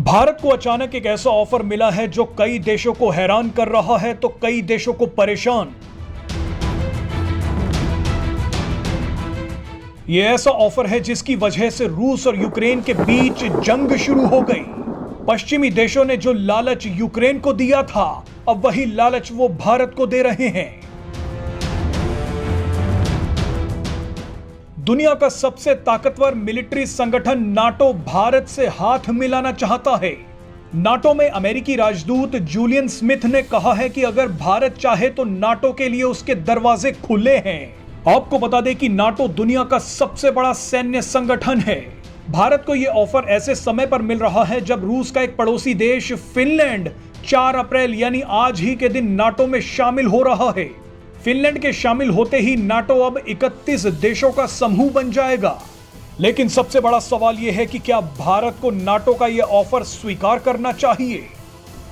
भारत को अचानक एक ऐसा ऑफर मिला है जो कई देशों को हैरान कर रहा है तो कई देशों को परेशान। यह ऐसा ऑफर है जिसकी वजह से रूस और यूक्रेन के बीच जंग शुरू हो गई। पश्चिमी देशों ने जो लालच यूक्रेन को दिया था, अब वही लालच वो भारत को दे रहे हैं। दुनिया का सबसे ताकतवर मिलिट्री संगठन नाटो भारत से हाथ मिलाना चाहता है। नाटो में अमेरिकी राजदूत जूलियन स्मिथ ने कहा है कि अगर भारत चाहे तो नाटो के लिए उसके दरवाजे खुले हैं। आपको बता दें कि नाटो दुनिया का सबसे बड़ा सैन्य संगठन है। भारत को यह ऑफर ऐसे समय पर मिल रहा है जब रूस का एक पड़ोसी देश फिनलैंड 4 अप्रैल यानी आज ही के दिन नाटो में शामिल हो रहा है। फिनलैंड के शामिल होते ही नाटो अब 31 देशों का समूह बन जाएगा। लेकिन सबसे बड़ा सवाल यह है कि क्या भारत को नाटो का यह ऑफर स्वीकार करना चाहिए।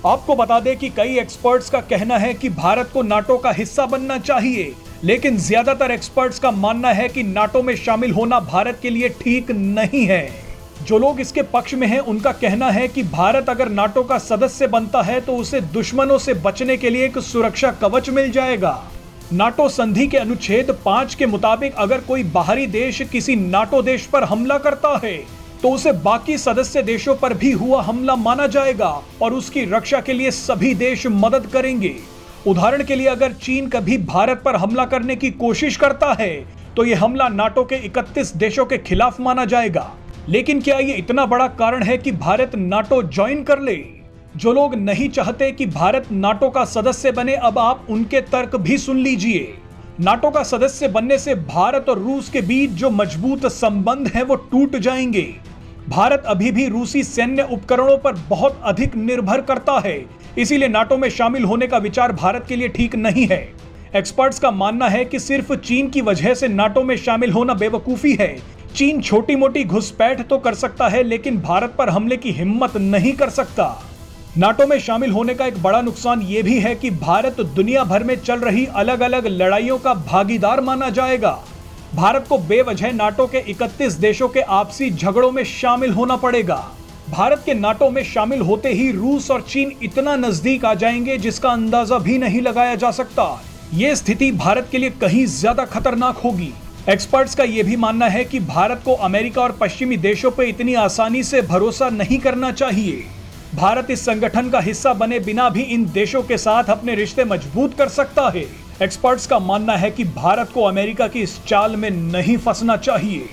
आपको बता दें कि कई एक्सपर्ट्स का कहना है कि भारत को नाटो का हिस्सा बनना चाहिए, लेकिन ज्यादातर एक्सपर्ट्स का मानना है कि नाटो में शामिल होना भारत के लिए ठीक नहीं है। जो लोग इसके पक्ष में हैं, उनका कहना है कि भारत अगर नाटो का सदस्य बनता है तो उसे दुश्मनों से बचने के लिए एक सुरक्षा कवच मिल जाएगा। नाटो संधि के अनुच्छेद 5 के मुताबिक अगर कोई बाहरी देश किसी नाटो देश पर हमला करता है तो उसे बाकी सदस्य देशों पर भी हुआ हमला माना जाएगा और उसकी रक्षा के लिए सभी देश मदद करेंगे। उदाहरण के लिए अगर चीन कभी भारत पर हमला करने की कोशिश करता है तो यह हमला नाटो के 31 देशों के खिलाफ माना जाएगा। लेकिन क्या यह इतना बड़ा कारण है कि भारत नाटो ज्वाइन कर ले? जो लोग नहीं चाहते कि भारत नाटो का सदस्य बने, अब आप उनके तर्क भी सुन लीजिए। नाटो का सदस्य बनने से भारत और रूस के बीच जो मजबूत संबंध हैं वो टूट जाएंगे। भारत अभी भी रूसी सैन्य उपकरणों पर बहुत अधिक निर्भर करता है, इसीलिए नाटो में शामिल होने का विचार भारत के लिए ठीक नहीं है। एक्सपर्ट्स का मानना है कि सिर्फ चीन की वजह से नाटो में शामिल होना बेवकूफी है। चीन छोटी मोटी घुसपैठ तो कर सकता है, लेकिन भारत पर हमले की हिम्मत नहीं कर सकता। नाटो में शामिल होने का एक बड़ा नुकसान यह भी है कि भारत दुनिया भर में चल रही अलग अलग लड़ाइयों का भागीदार माना जाएगा। भारत को बेवजह नाटो के 31 देशों के आपसी झगड़ों में शामिल होना पड़ेगा। भारत के नाटो में शामिल होते ही रूस और चीन इतना नजदीक आ जाएंगे जिसका अंदाजा भी नहीं लगाया जा सकता। यह स्थिति भारत के लिए कहीं ज्यादा खतरनाक होगी। एक्सपर्ट्स का यह भी मानना है कि भारत को अमेरिका और पश्चिमी देशों पर इतनी आसानी से भरोसा नहीं करना चाहिए। भारत इस संगठन का हिस्सा बने बिना भी इन देशों के साथ अपने रिश्ते मजबूत कर सकता है। एक्सपर्ट्स का मानना है कि भारत को अमेरिका की इस चाल में नहीं फंसना चाहिए।